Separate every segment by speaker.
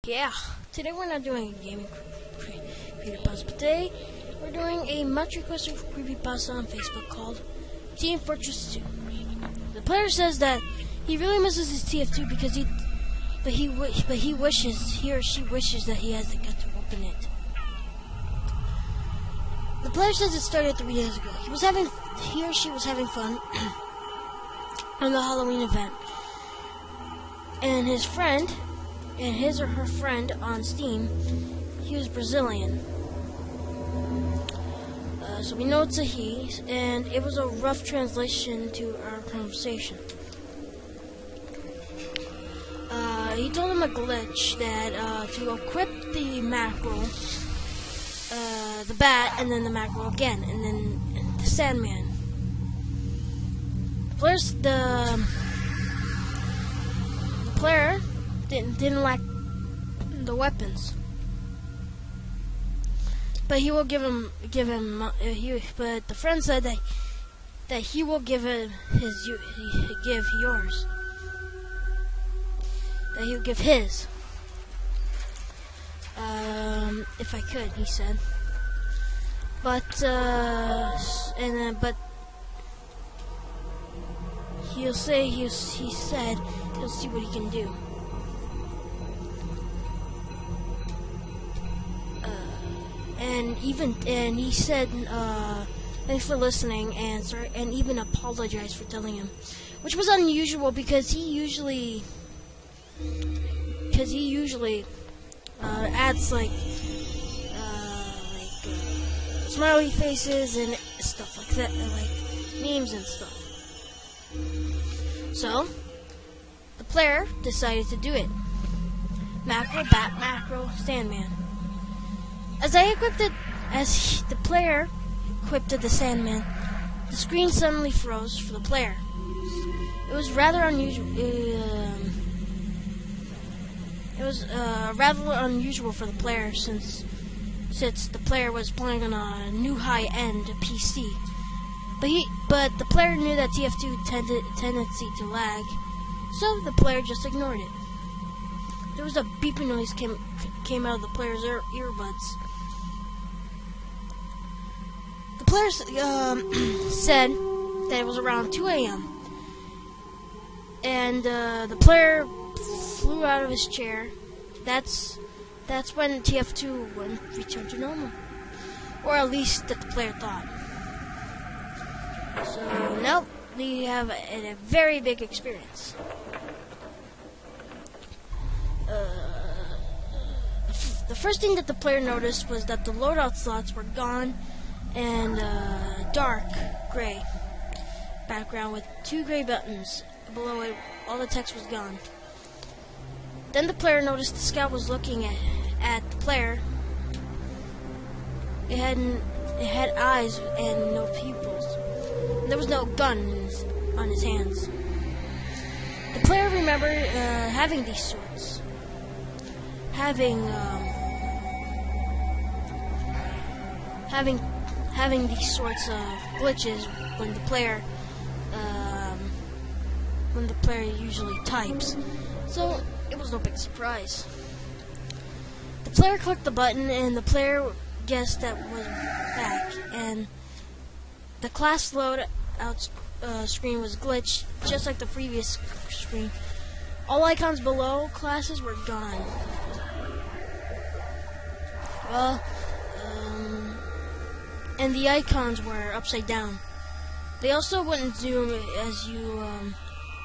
Speaker 1: Yeah, today we're not doing a gaming creepypasta, but today we're doing a much requested creepypasta on Facebook called Team Fortress 2. The player says that he really misses his TF2 because he or she wishes that he has the gut to open it. The player says it started 3 days ago. He or she was having fun on the Halloween event, and his or her friend on Steam, he was Brazilian. So we know it's a he, and it was a rough translation to our conversation. He told him a glitch that to equip the mackerel, the bat, and then the mackerel again, and then the Sandman. The player didn't lack the weapons, but he will give him. But the friend said that he will give him yours. That he would give his. If I could, he said. But he said he'll see what he can do. And he said thanks for listening and even apologized for telling him, which was unusual because he usually adds like smiley faces and stuff like that, like memes and stuff. So the player decided to do it. Mackerel, bat, mackerel, Sandman. As the player equipped the Sandman, the screen suddenly froze for the player. It was rather unusual. It was rather unusual for the player since the player was playing on a new high-end PC. But the player knew that TF2 tendency to lag, so the player just ignored it. There was a beeping noise came out of the player's earbuds. The player said that it was around 2 a.m. and the player flew out of his chair. That's when TF2 returned to normal, or at least that the player thought. So now we have a very big experience. The first thing that the player noticed was that the loadout slots were gone and dark gray background with 2 gray buttons. Below it, all the text was gone. Then the player noticed the scout was looking at the player. It had eyes and no pupils. There was no gun on his hands. The player remembered having these sorts. Having these sorts of glitches when the player usually types. So it was no big surprise. The player clicked the button and the player guessed that was back, and the class loadout screen was glitched just like the previous screen. All icons below classes were gone. And the icons were upside down. They also wouldn't zoom as you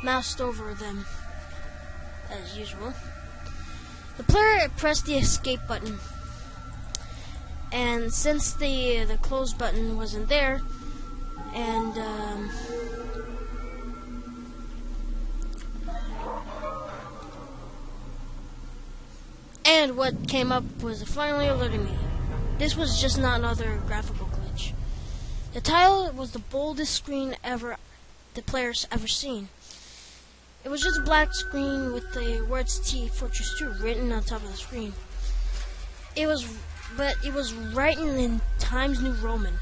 Speaker 1: moused over them, as usual. The player pressed the escape button, and since the close button wasn't there, and what came up was finally alerting me. This was just not another graphical glitch. The title was the boldest screen the player's ever seen. It was just a black screen with the words T Fortress 2 written on top of the screen. It was written in Times New Roman,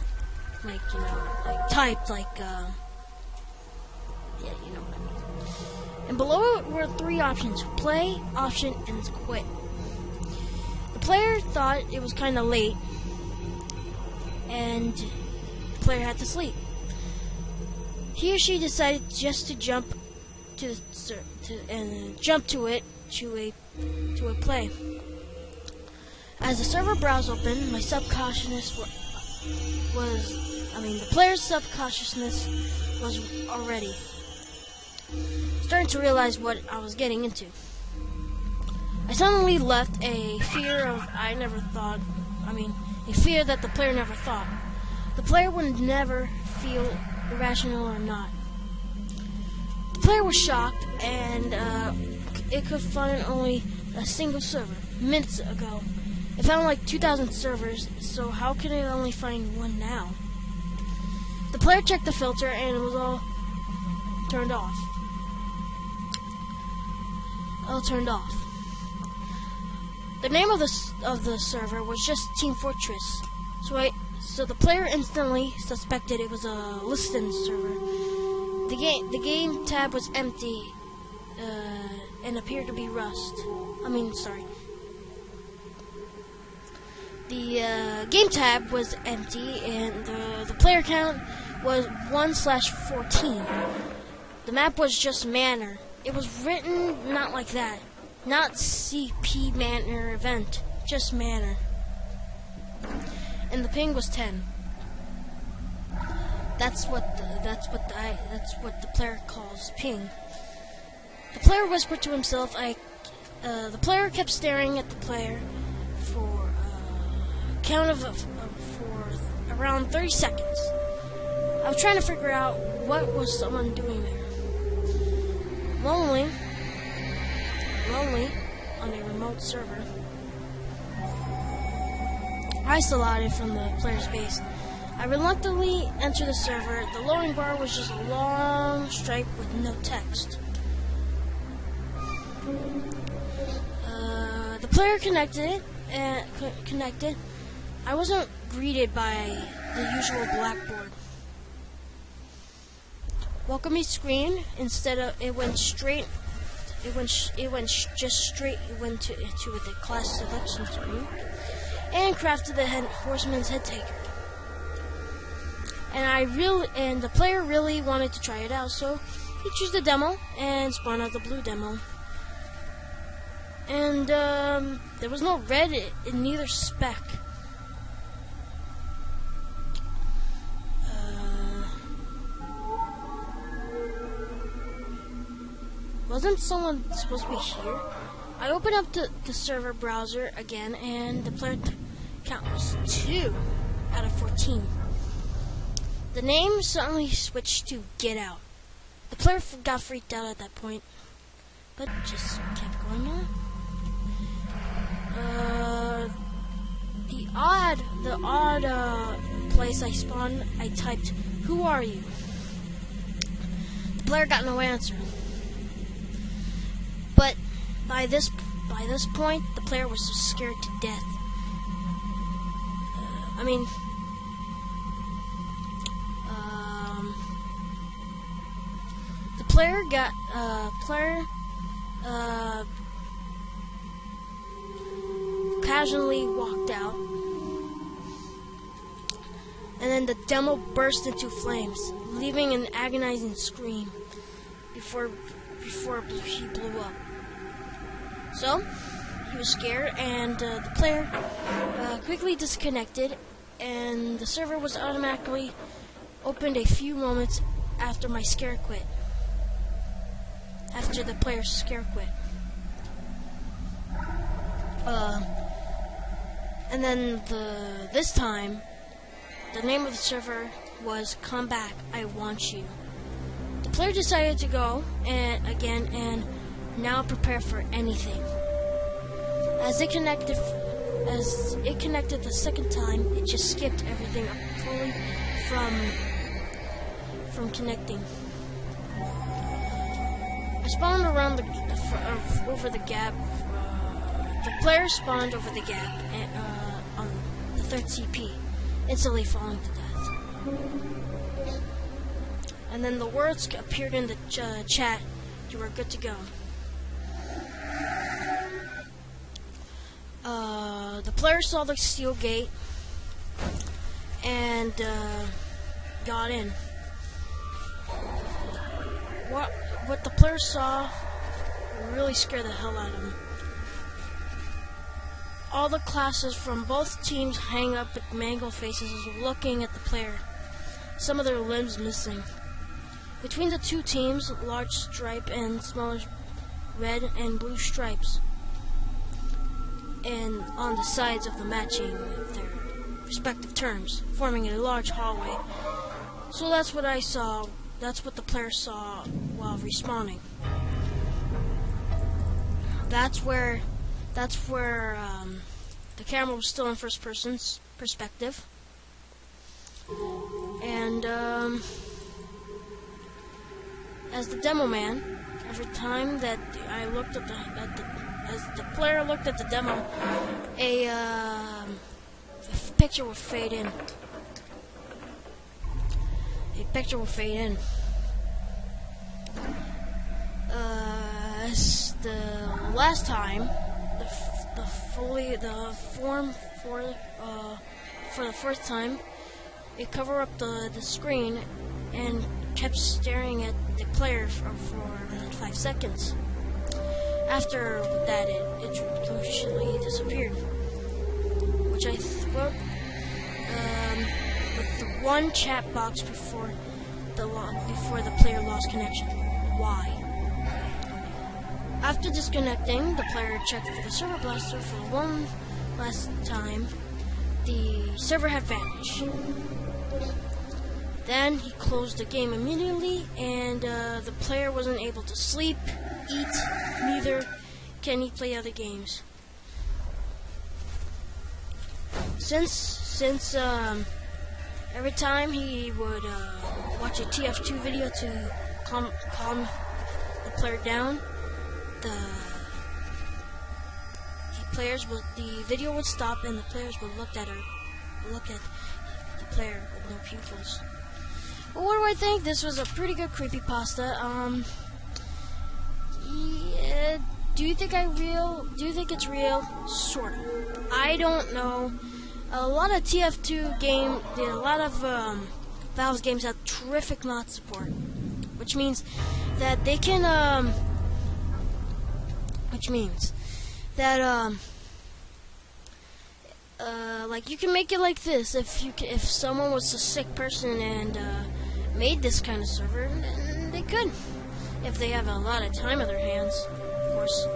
Speaker 1: like typed like yeah, you know what I mean. And below it were 3 options: play, option, and quit. player thought it was kind of late, and the player had to sleep. He or she decided just to jump to a play. As the server browse opened, the player's subconsciousness was already starting to realize what I was getting into. I suddenly left a fear that the player never thought. The player would never feel irrational or not. The player was shocked, and it could find only a single server. Minutes ago, it found like 2,000 servers, so how can it only find one now? The player checked the filter, and it was all turned off. The name of the server was just Team Fortress, so the player instantly suspected it was a Liston server. The game tab was empty and appeared to be Rust. The game tab was empty, and the player count was 1/14. The map was just Manor. It was written not like that. Not CP Manor event, just Manor. And the ping was 10. That's what the player calls ping. The player whispered to himself. The player kept staring at the player for a count for around 30 seconds. I was trying to figure out what was someone doing there. Lonely on a remote server, isolated from the player's base. I reluctantly entered the server. The loading bar was just a long stripe with no text. The player connected. I wasn't greeted by the usual blackboard welcome me screen. Instead of it went straight. It went to the class selection screen and crafted the horseman's head taker. And the player really wanted to try it out, so he chose the demo and spawned out the blue demo. And there was no red in neither spec. Wasn't someone supposed to be here? I opened up the server browser again, and the player count was 2 out of 14. The name suddenly switched to Get Out. The player got freaked out at that point, but just kept going on. The odd place I spawned, I typed, "Who are you?" The player got no answer. But by this point, the player was so scared to death. The player casually walked out, and then the demo burst into flames, leaving an agonizing scream before he blew up. So he was scared, and the player quickly disconnected, and the server was automatically opened a few moments after my scare quit. After the player's scare quit. And then this time, the name of the server was "Come Back, I Want You." The player decided to go again and now prepare for anything. As it connected the second time, it just skipped everything up fully from connecting. I spawned around over the gap. The player spawned over the gap on the 3rd CP, instantly falling to death. And then the words appeared in the chat, "You are good to go." player saw the steel gate and got in. What the player saw really scared the hell out of him. All the classes from both teams hang up with mangled faces looking at the player, some of their limbs missing. Between the two teams, large stripe and smaller red and blue stripes, and on the sides of the matching their respective terms, forming a large hallway. So that's what I saw. That's what the player saw while respawning. That's where the camera was still in first person's perspective, and as the demo man, every time that I looked at as the player looked at the demo, a picture would fade in. A picture will fade in. The last time, the form for the first time, it covered up the screen and kept staring at the player for 5 seconds. After that, it completely disappeared, which I wrote with the one chat box before the player lost connection. Why? After disconnecting, the player checked for the server blaster for one last time. The server had vanished. Then he closed the game immediately, and the player wasn't able to sleep, eat, neither can he play other games. Since every time he would watch a TF2 video to calm the player down, the video would stop and the players would look at the player with no pupils. Well, what do I think? This was a pretty good creepypasta. Yeah, do you think it's real? Sort of. I don't know. A lot of TF2 a lot of Valve's games have terrific mod support, which means that they can like you can make it like this. If someone was a sick person and made this kind of server, then they could. If they have a lot of time on their hands, of course.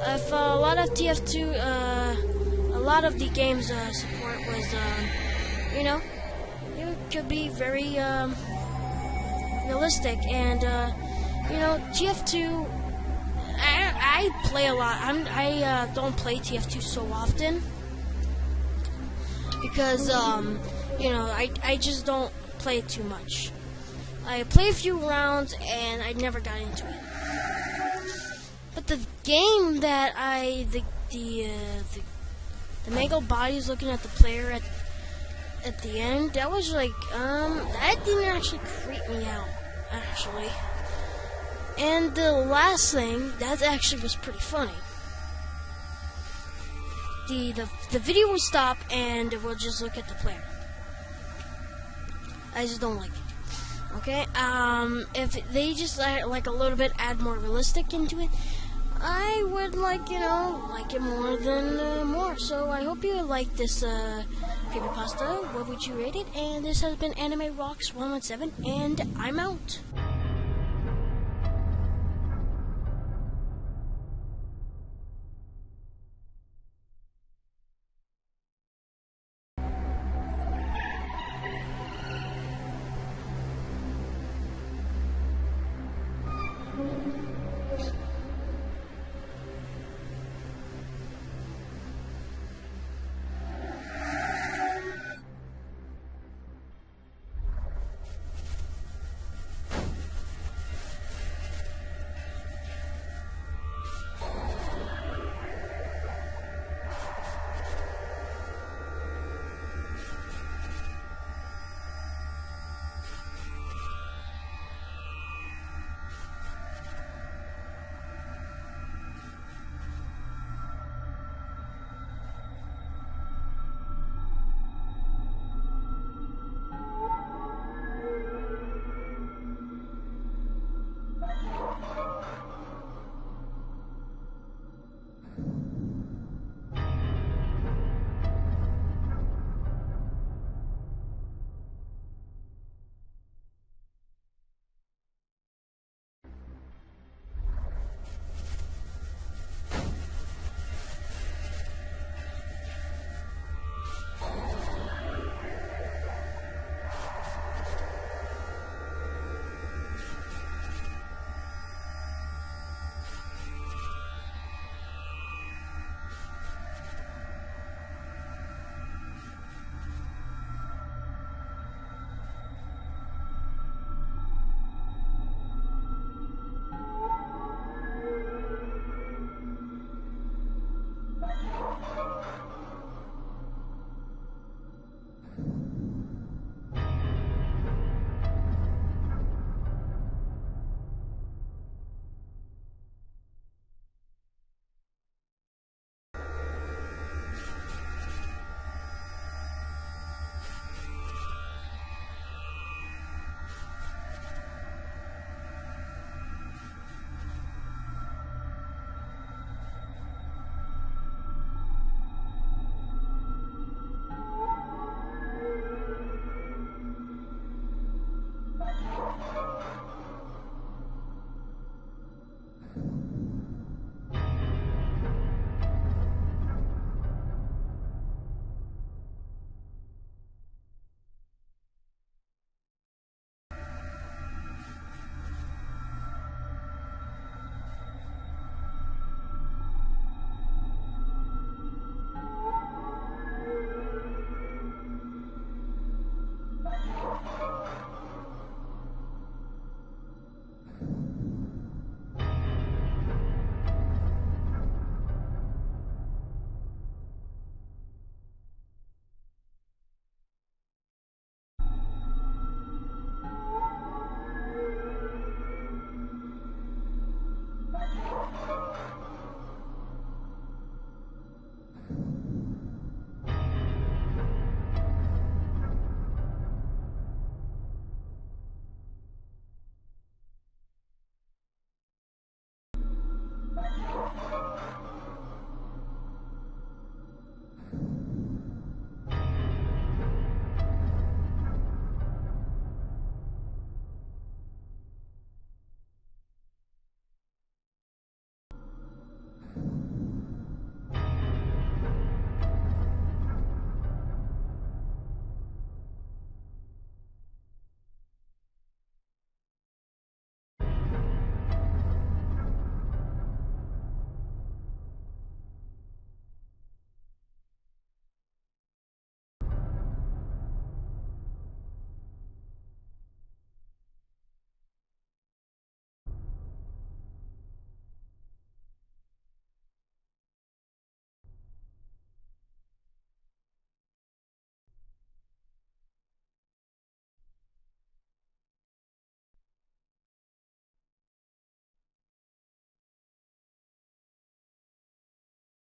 Speaker 1: If a lot of TF2, a lot of the game's support was, it could be very realistic. And TF2. I play a lot. I don't play TF2 so often because I just don't play it too much. I play a few rounds and I never got into it. But the game that the mangled bodies looking at the player at the end, that was like that didn't actually creep me out actually. And the last thing, that actually was pretty funny. The video will stop and we'll just look at the player. I just don't like it. Okay? If they just like a little bit add more realistic into it, I would like it more than more. So I hope you like this creepypasta. What would you rate it? And this has been Anime Rocks 117, and I'm out.